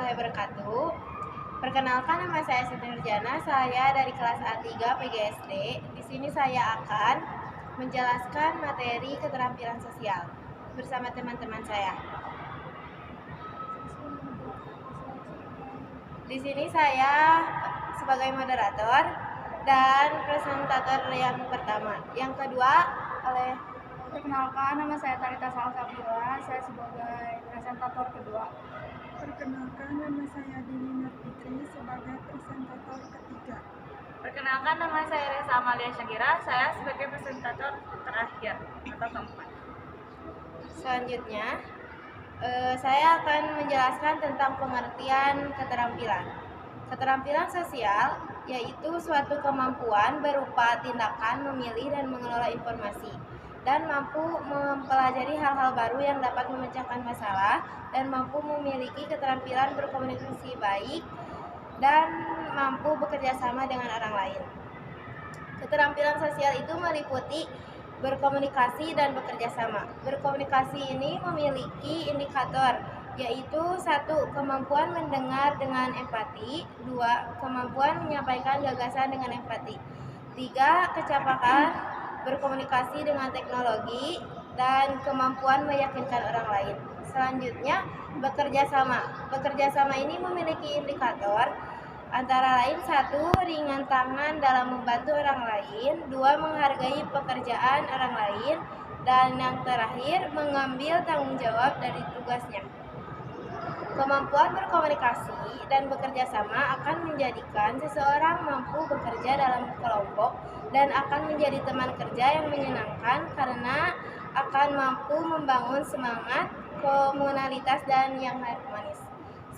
warahmatullahi wabarakatuh. Perkenalkan, nama saya Siti Nurjana, saya dari kelas A3 PGSD. Di sini saya akan menjelaskan materi keterampilan sosial bersama teman-teman saya. Di sini saya sebagai moderator dan presentator yang pertama. Yang kedua oleh Perkenalkan, nama saya Tarita Salsabila, saya sebagai presentator kedua. Perkenalkan, nama saya Dini Nurfitri sebagai presentator ketiga. Perkenalkan, nama saya Reza Amalia Syakira, saya sebagai presentator terakhir atau keempat. Selanjutnya, saya akan menjelaskan tentang pengertian keterampilan. Keterampilan sosial yaitu suatu kemampuan berupa tindakan memilih dan mengelola informasi, dan mampu mempelajari hal-hal baru yang dapat memecahkan masalah, dan mampu memiliki keterampilan berkomunikasi baik, dan mampu bekerja sama dengan orang lain. Keterampilan sosial itu meliputi berkomunikasi dan bekerja sama. Berkomunikasi ini memiliki indikator, yaitu 1. Kemampuan mendengar dengan empati, 2. Kemampuan menyampaikan gagasan dengan empati, 3. Kecepatan berkomunikasi dengan teknologi, dan kemampuan meyakinkan orang lain. Selanjutnya, bekerja sama. Bekerja sama ini memiliki indikator antara lain 1. Ringan tangan dalam membantu orang lain, 2. Menghargai pekerjaan orang lain, dan yang terakhir mengambil tanggung jawab dari tugasnya. Kemampuan berkomunikasi dan bekerja sama akan menjadikan seseorang mampu bekerja dalam kelompok dan akan menjadi teman kerja yang menyenangkan karena akan mampu membangun semangat komunalitas dan yang harmonis.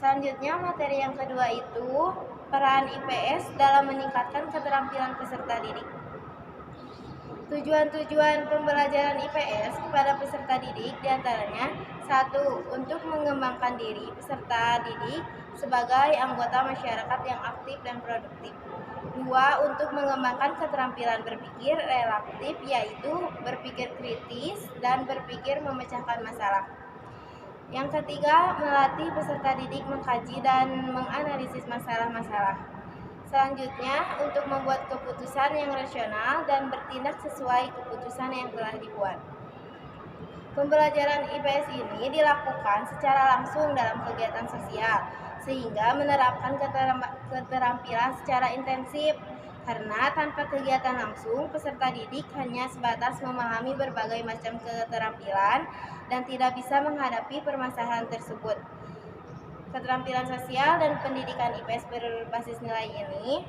Selanjutnya, materi yang kedua itu peran IPS dalam meningkatkan keterampilan peserta didik. Tujuan-tujuan pembelajaran IPS kepada peserta didik diantaranya 1. Untuk mengembangkan diri peserta didik sebagai anggota masyarakat yang aktif dan produktif. 2. Untuk mengembangkan keterampilan berpikir relatif, yaitu berpikir kritis dan berpikir memecahkan masalah. Yang ketiga, melatih peserta didik mengkaji dan menganalisis masalah-masalah. Selanjutnya, untuk membuat keputusan yang rasional dan bertindak sesuai keputusan yang telah dibuat. Pembelajaran IPS ini dilakukan secara langsung dalam kegiatan sosial, sehingga menerapkan keterampilan secara intensif. Karena tanpa kegiatan langsung, peserta didik hanya sebatas memahami berbagai macam keterampilan dan tidak bisa menghadapi permasalahan tersebut. Keterampilan sosial dan pendidikan IPS berbasis nilai ini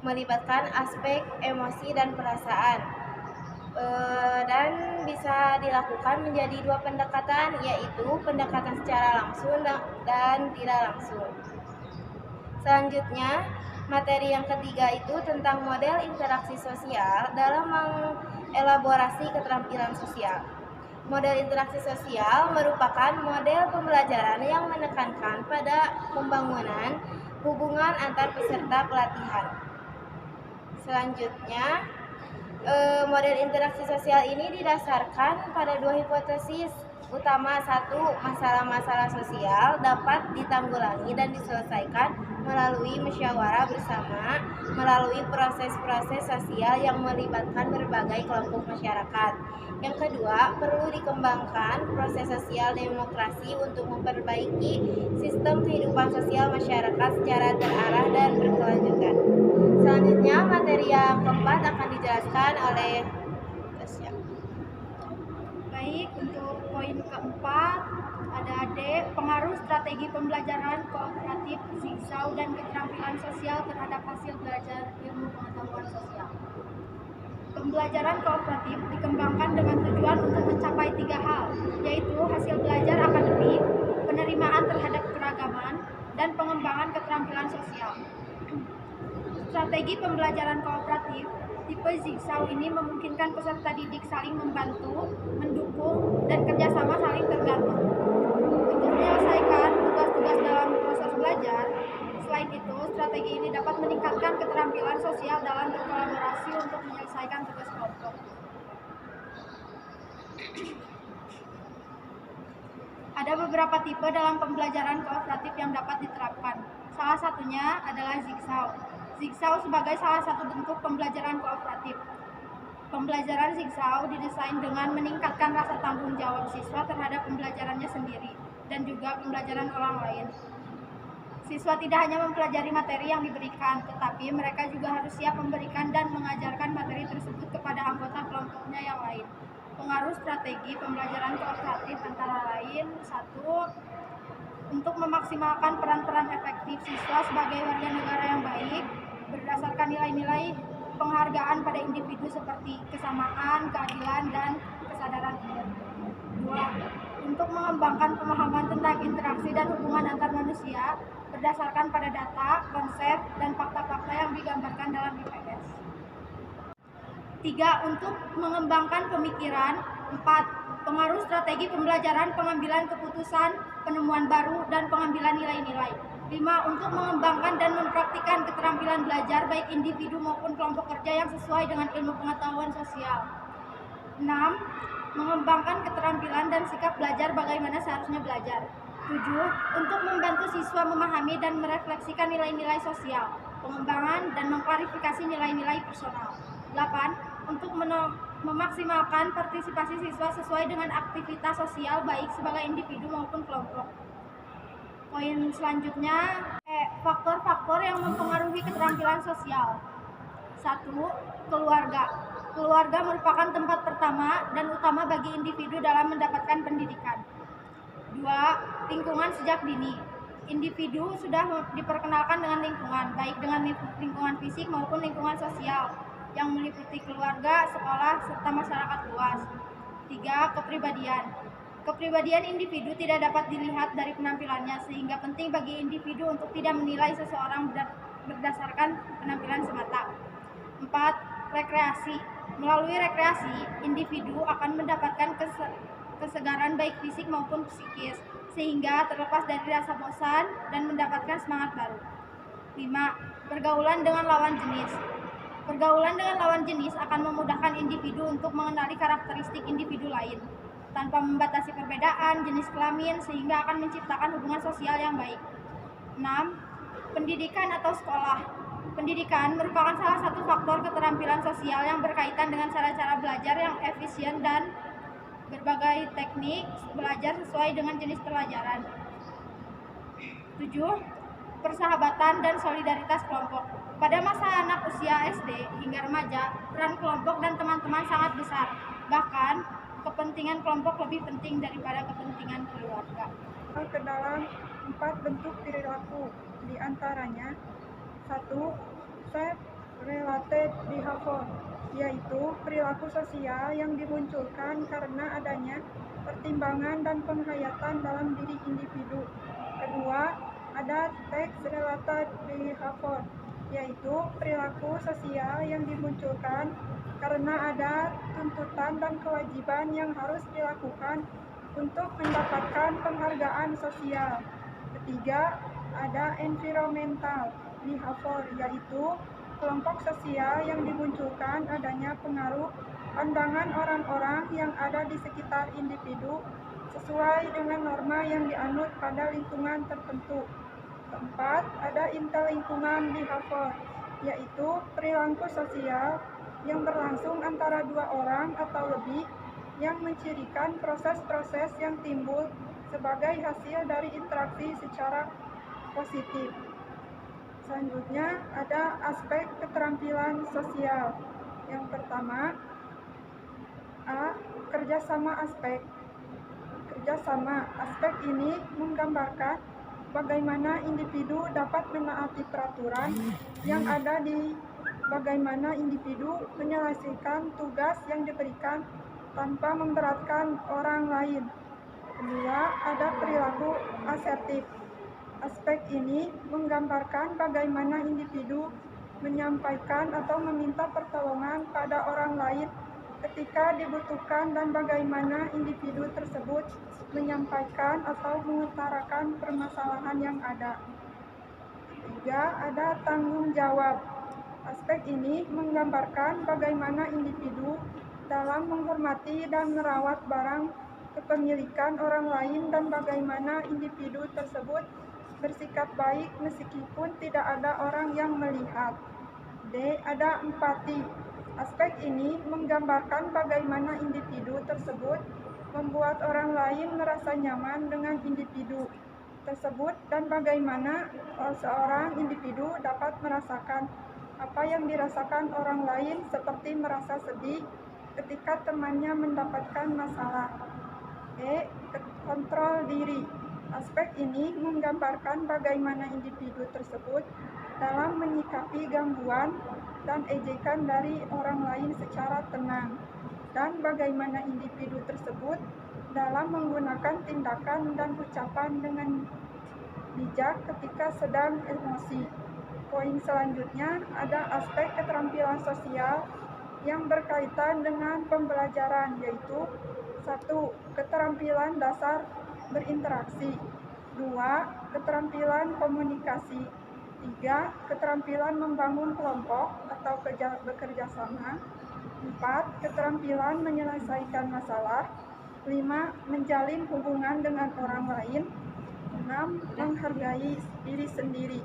melibatkan aspek emosi dan perasaan, dan bisa dilakukan menjadi 2 pendekatan, yaitu pendekatan secara langsung dan tidak langsung. Selanjutnya, materi yang ketiga itu tentang model interaksi sosial dalam mengelaborasi keterampilan sosial. Model interaksi sosial merupakan model pembelajaran yang menekankan pada pembangunan hubungan antar peserta pelatihan. Selanjutnya, model interaksi sosial ini didasarkan pada 2 hipotesis utama. 1. Masalah-masalah sosial dapat ditanggulangi dan diselesaikan melalui musyawarah bersama melalui proses-proses sosial yang melibatkan berbagai kelompok masyarakat. Yang kedua, perlu dikembangkan proses sosial demokrasi untuk memperbaiki sistem kehidupan sosial masyarakat secara terarah dan berkelanjutan. Selanjutnya, materi yang keempat akan dijelaskan oleh Tasya. Baik, untuk poin keempat ada D, pengaruh strategi pembelajaran kooperatif, zigzag, dan keterampilan sosial terhadap hasil belajar ilmu pengetahuan sosial. Pembelajaran kooperatif dikembangkan dengan tujuan untuk mencapai 3 hal, yaitu hasil belajar akademik, penerimaan terhadap keragaman, dan pengembangan keterampilan sosial. Strategi pembelajaran kooperatif tipe zigzag ini memungkinkan peserta didik saling membantu, mendukung, dan kerjasama saling tergantung untuk menyelesaikan tugas-tugas dalam proses belajar. Selain itu, strategi ini dapat meningkatkan keterampilan sosial dalam berkolaborasi untuk menyelesaikan tugas kelompok. Ada beberapa tipe dalam pembelajaran kooperatif yang dapat diterapkan. Salah satunya adalah Zigzag. Zigzag sebagai salah satu bentuk pembelajaran kooperatif. Pembelajaran Zigzag didesain dengan meningkatkan rasa tanggung jawab siswa terhadap pembelajarannya sendiri dan juga pembelajaran orang lain. Siswa tidak hanya mempelajari materi yang diberikan, tetapi mereka juga harus siap memberikan dan mengajarkan materi tersebut kepada anggota kelompoknya yang lain. Pengaruh strategi pembelajaran kooperatif antara lain: 1. Untuk memaksimalkan peran-peran efektif siswa sebagai warga negara yang baik berdasarkan nilai-nilai penghargaan pada individu seperti kesamaan, keadilan, dan kesadaran umum. 2. Untuk mengembangkan pemahaman tentang interaksi dan hubungan antar manusia berdasarkan pada data, konsep, dan fakta-fakta yang digambarkan dalam IPS. 3. Untuk mengembangkan pemikiran. 4. Pengaruh strategi pembelajaran, pengambilan keputusan, penemuan baru, dan pengambilan nilai-nilai. 5. Untuk mengembangkan dan mempraktikkan keterampilan belajar baik individu maupun kelompok kerja yang sesuai dengan ilmu pengetahuan sosial. 6. Mengembangkan keterampilan dan sikap belajar bagaimana seharusnya belajar. 7. Untuk membantu siswa memahami dan merefleksikan nilai-nilai sosial, pengembangan dan mengklarifikasi nilai-nilai personal. 8. Untuk memaksimalkan partisipasi siswa sesuai dengan aktivitas sosial baik sebagai individu maupun kelompok. Poin selanjutnya, faktor-faktor yang mempengaruhi keterampilan sosial. 1. Keluarga. Keluarga merupakan tempat pertama dan utama bagi individu dalam mendapatkan pendidikan. 2. Lingkungan sejak dini. Individu sudah diperkenalkan dengan lingkungan, baik dengan lingkungan fisik maupun lingkungan sosial, yang meliputi keluarga, sekolah, serta masyarakat luas. 3. Kepribadian. Kepribadian individu tidak dapat dilihat dari penampilannya, sehingga penting bagi individu untuk tidak menilai seseorang berdasarkan penampilan semata. 4. Rekreasi. Melalui rekreasi, individu akan mendapatkan kesegaran baik fisik maupun psikis, sehingga terlepas dari rasa bosan dan mendapatkan semangat baru. 5. Pergaulan dengan lawan jenis. Pergaulan dengan lawan jenis akan memudahkan individu untuk mengenali karakteristik individu lain, tanpa membatasi perbedaan jenis kelamin, sehingga akan menciptakan hubungan sosial yang baik. 6. Pendidikan atau sekolah. Pendidikan merupakan salah satu faktor keterampilan sosial yang berkaitan dengan cara-cara belajar yang efisien dan berbagai teknik belajar sesuai dengan jenis pelajaran. 7. Persahabatan dan solidaritas kelompok. Pada masa anak usia SD hingga remaja, peran kelompok dan teman-teman sangat besar. Bahkan, kepentingan kelompok lebih penting daripada kepentingan keluarga. Ke dalam 4 bentuk perilaku, di antaranya 1. Self-related behavior, yaitu perilaku sosial yang dimunculkan karena adanya pertimbangan dan penghayatan dalam diri individu. Kedua, ada text-related behavior, yaitu perilaku sosial yang dimunculkan karena ada tuntutan dan kewajiban yang harus dilakukan untuk mendapatkan penghargaan sosial. Ketiga, ada environmental behavior, yaitu kelompok sosial yang dimunculkan adanya pengaruh pandangan orang-orang yang ada di sekitar individu sesuai dengan norma yang dianut pada lingkungan tertentu. Keempat, ada interlingkungan behavior, yaitu perilaku sosial yang berlangsung antara 2 orang atau lebih yang mencirikan proses-proses yang timbul sebagai hasil dari interaksi secara positif. Selanjutnya ada aspek keterampilan sosial. Yang pertama, A. Kerjasama aspek. Kerjasama aspek ini menggambarkan bagaimana individu dapat menaati peraturan yang ada di bagaimana individu menyelesaikan tugas yang diberikan tanpa memberatkan orang lain. Kedua, ada perilaku asertif. Aspek ini menggambarkan bagaimana individu menyampaikan atau meminta pertolongan pada orang lain ketika dibutuhkan dan bagaimana individu tersebut menyampaikan atau mengutarakan permasalahan yang ada. Ketiga, ada tanggung jawab. Aspek ini menggambarkan bagaimana individu dalam menghormati dan merawat barang kepemilikan orang lain dan bagaimana individu tersebut bersikap baik meskipun tidak ada orang yang melihat. D. Ada empati. Aspek ini menggambarkan bagaimana individu tersebut membuat orang lain merasa nyaman dengan individu tersebut dan bagaimana seorang individu dapat merasakan apa yang dirasakan orang lain seperti merasa sedih ketika temannya mendapatkan masalah. E. Kontrol diri. Aspek ini menggambarkan bagaimana individu tersebut dalam menyikapi gangguan dan ejekan dari orang lain secara tenang, dan bagaimana individu tersebut dalam menggunakan tindakan dan ucapan dengan bijak ketika sedang emosi. Poin selanjutnya ada aspek keterampilan sosial yang berkaitan dengan pembelajaran, yaitu 1. Keterampilan dasar berinteraksi. 2. Keterampilan komunikasi. 3. Keterampilan membangun kelompok atau bekerja sama. 4. Keterampilan menyelesaikan masalah. 5. Menjalin hubungan dengan orang lain. 6. Menghargai diri sendiri.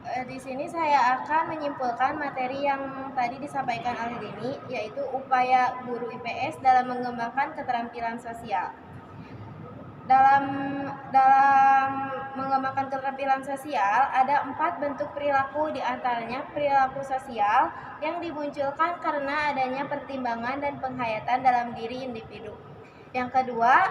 Di sini saya akan menyimpulkan materi yang tadi disampaikan oleh Dini, yaitu upaya guru IPS dalam mengembangkan keterampilan sosial. Dalam mengembangkan keterampilan sosial, ada 4 bentuk perilaku, diantaranya perilaku sosial yang dimunculkan karena adanya pertimbangan dan penghayatan dalam diri individu. Yang kedua,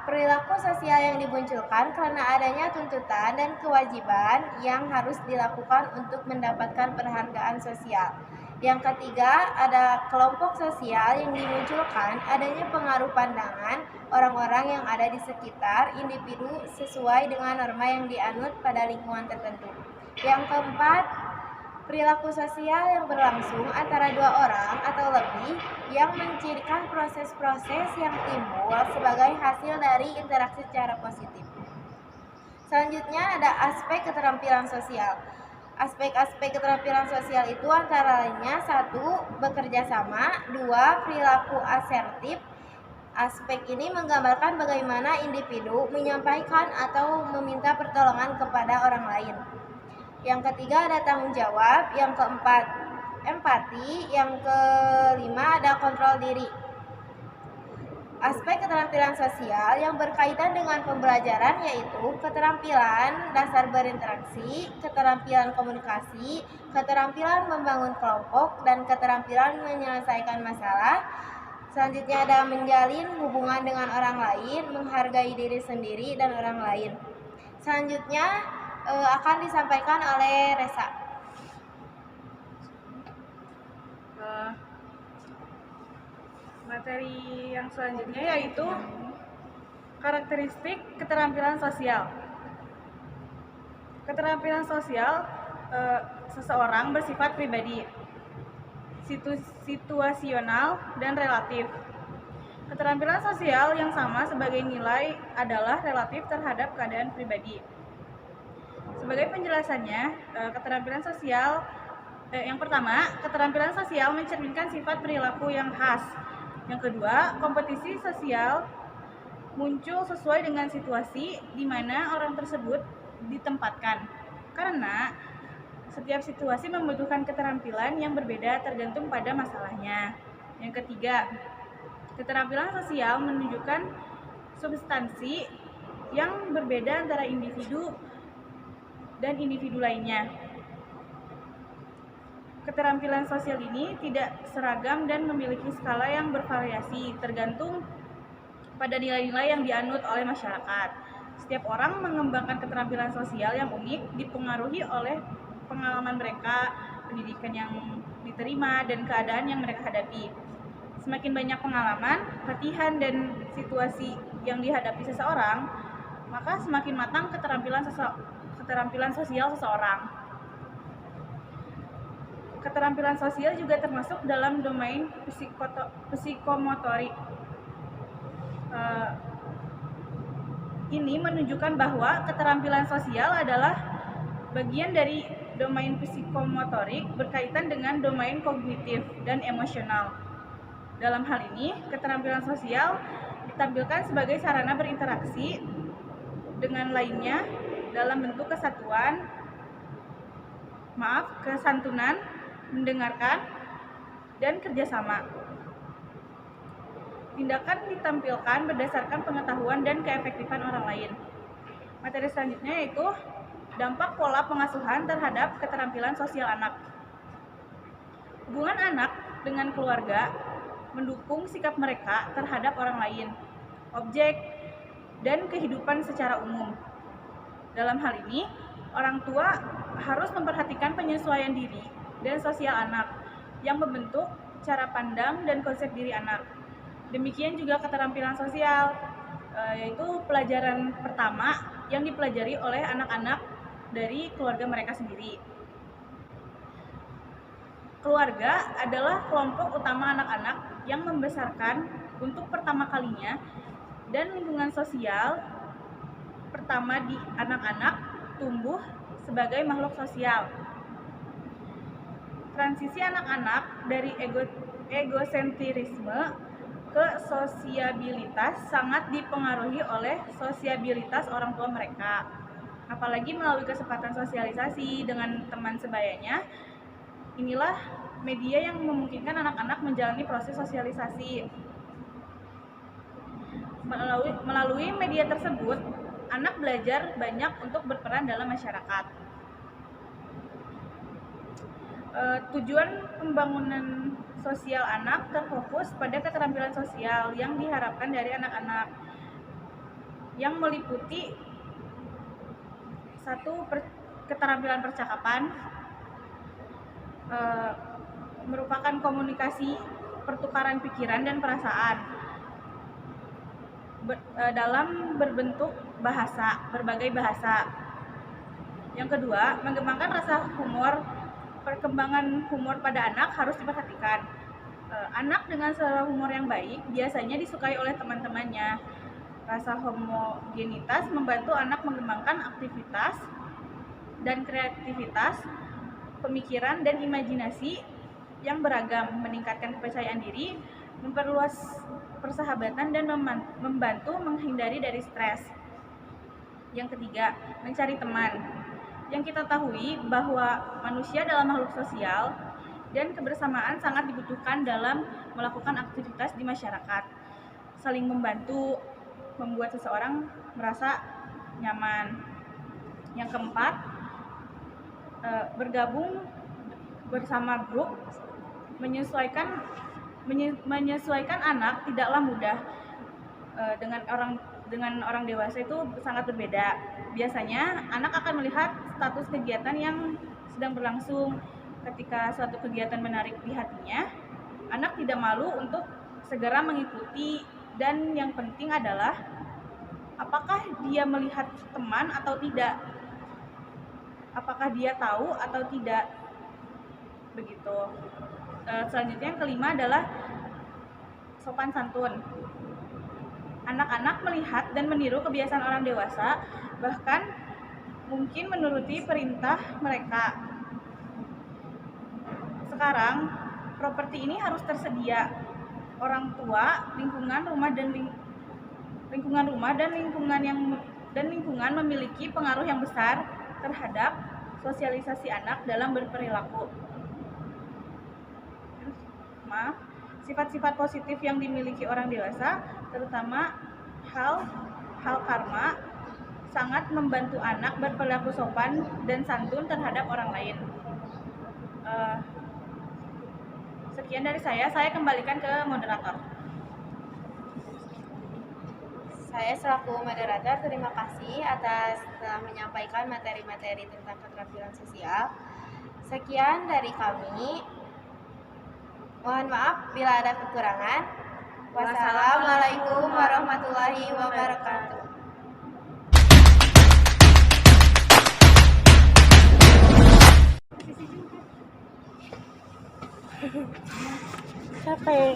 perilaku sosial yang dimunculkan karena adanya tuntutan dan kewajiban yang harus dilakukan untuk mendapatkan penghargaan sosial. Yang ketiga, ada kelompok sosial yang dimunculkan adanya pengaruh pandangan orang-orang yang ada di sekitar individu sesuai dengan norma yang dianut pada lingkungan tertentu. Yang keempat, perilaku sosial yang berlangsung antara 2 orang atau lebih yang mencirikan proses-proses yang timbul sebagai hasil dari interaksi secara positif. Selanjutnya ada aspek keterampilan sosial. Aspek-aspek keterampilan sosial itu antara lainnya 1. Bekerja sama. 2. Perilaku asertif. Aspek ini menggambarkan bagaimana individu menyampaikan atau meminta pertolongan kepada orang lain. Yang ketiga ada tanggung jawab. Yang keempat empati. Yang kelima ada kontrol diri. Aspek keterampilan sosial yang berkaitan dengan pembelajaran yaitu keterampilan dasar berinteraksi, keterampilan komunikasi, keterampilan membangun kelompok, dan keterampilan menyelesaikan masalah. Selanjutnya ada menjalin hubungan dengan orang lain, menghargai diri sendiri dan orang lain. Selanjutnya akan disampaikan oleh Resa. Materi yang selanjutnya yaitu karakteristik keterampilan sosial. Keterampilan sosial seseorang bersifat pribadi, situasional, dan relatif. Keterampilan sosial yang sama sebagai nilai adalah relatif terhadap keadaan pribadi. Sebagai penjelasannya, keterampilan sosial yang pertama, keterampilan sosial mencerminkan sifat perilaku yang khas. Yang kedua, kompetisi sosial muncul sesuai dengan situasi di mana orang tersebut ditempatkan. Karena setiap situasi membutuhkan keterampilan yang berbeda tergantung pada masalahnya. Yang ketiga, keterampilan sosial menunjukkan substansi yang berbeda antara individu dan individu lainnya. Keterampilan sosial ini tidak seragam dan memiliki skala yang bervariasi tergantung pada nilai-nilai yang dianut oleh masyarakat. Setiap orang mengembangkan keterampilan sosial yang unik dipengaruhi oleh pengalaman mereka, pendidikan yang diterima, dan keadaan yang mereka hadapi. Semakin banyak pengalaman, latihan, dan situasi yang dihadapi seseorang, maka semakin matang keterampilan sosial seseorang. Keterampilan sosial juga termasuk dalam domain psikomotorik. Ini menunjukkan bahwa keterampilan sosial adalah bagian dari domain psikomotorik berkaitan dengan domain kognitif dan emosional. Dalam hal ini, keterampilan sosial ditampilkan sebagai sarana berinteraksi dengan lainnya dalam bentuk kesantunan, mendengarkan, dan kerjasama. Tindakan ditampilkan berdasarkan pengetahuan dan keefektifan orang lain. Materi selanjutnya yaitu dampak pola pengasuhan terhadap keterampilan sosial anak. Hubungan anak dengan keluarga mendukung sikap mereka terhadap orang lain, objek, dan kehidupan secara umum. Dalam hal ini, orang tua harus memperhatikan penyesuaian diri dan sosial anak yang membentuk cara pandang dan konsep diri anak. Demikian juga keterampilan sosial, yaitu pelajaran pertama yang dipelajari oleh anak-anak dari keluarga mereka sendiri. Keluarga adalah kelompok utama anak-anak yang membesarkan untuk pertama kalinya, dan lingkungan sosial pertama di anak-anak tumbuh sebagai makhluk sosial. Transisi anak-anak dari egosentrisme ke sosiabilitas sangat dipengaruhi oleh sosiabilitas orang tua mereka. Apalagi melalui kesempatan sosialisasi dengan teman sebayanya, inilah media yang memungkinkan anak-anak menjalani proses sosialisasi. Melalui media tersebut, anak belajar banyak untuk berperan dalam masyarakat. Tujuan pembangunan sosial anak terfokus pada keterampilan sosial yang diharapkan dari anak-anak, yang meliputi keterampilan percakapan, merupakan komunikasi, pertukaran pikiran dan perasaan dalam berbentuk berbagai bahasa. Yang kedua, mengembangkan rasa humor. Perkembangan humor pada anak harus diperhatikan. Anak dengan selera humor yang baik biasanya disukai oleh teman-temannya. Rasa homogenitas membantu anak mengembangkan aktivitas dan kreativitas, pemikiran dan imajinasi yang beragam, meningkatkan kepercayaan diri, memperluas persahabatan, dan membantu menghindari dari stres. Yang ketiga, mencari teman. Yang kita tahui bahwa manusia adalah makhluk sosial dan kebersamaan sangat dibutuhkan dalam melakukan aktivitas di masyarakat. Saling membantu membuat seseorang merasa nyaman. Yang keempat, bergabung bersama grup. Menyesuaikan anak tidaklah mudah. Dengan orang dewasa itu sangat berbeda. Biasanya anak akan melihat status kegiatan yang sedang berlangsung. Ketika suatu kegiatan menarik di hatinya, anak tidak malu untuk segera mengikuti, dan yang penting adalah apakah dia melihat teman atau tidak, apakah dia tahu atau tidak, begitu. Selanjutnya yang kelima adalah sopan santun. Anak-anak melihat dan meniru kebiasaan orang dewasa, bahkan mungkin menuruti perintah mereka. Sekarang, properti ini harus tersedia. Orang tua, lingkungan rumah dan lingkungan memiliki pengaruh yang besar terhadap sosialisasi anak dalam berperilaku. Sifat-sifat positif yang dimiliki orang dewasa, terutama hal karma, sangat membantu anak berperilaku sopan dan santun terhadap orang lain. Sekian dari saya kembalikan ke moderator. Saya selaku moderator terima kasih atas telah menyampaikan materi-materi tentang keterampilan sosial. Sekian dari kami. Mohon maaf bila ada kekurangan. Wassalamualaikum warahmatullahi wabarakatuh. Capek.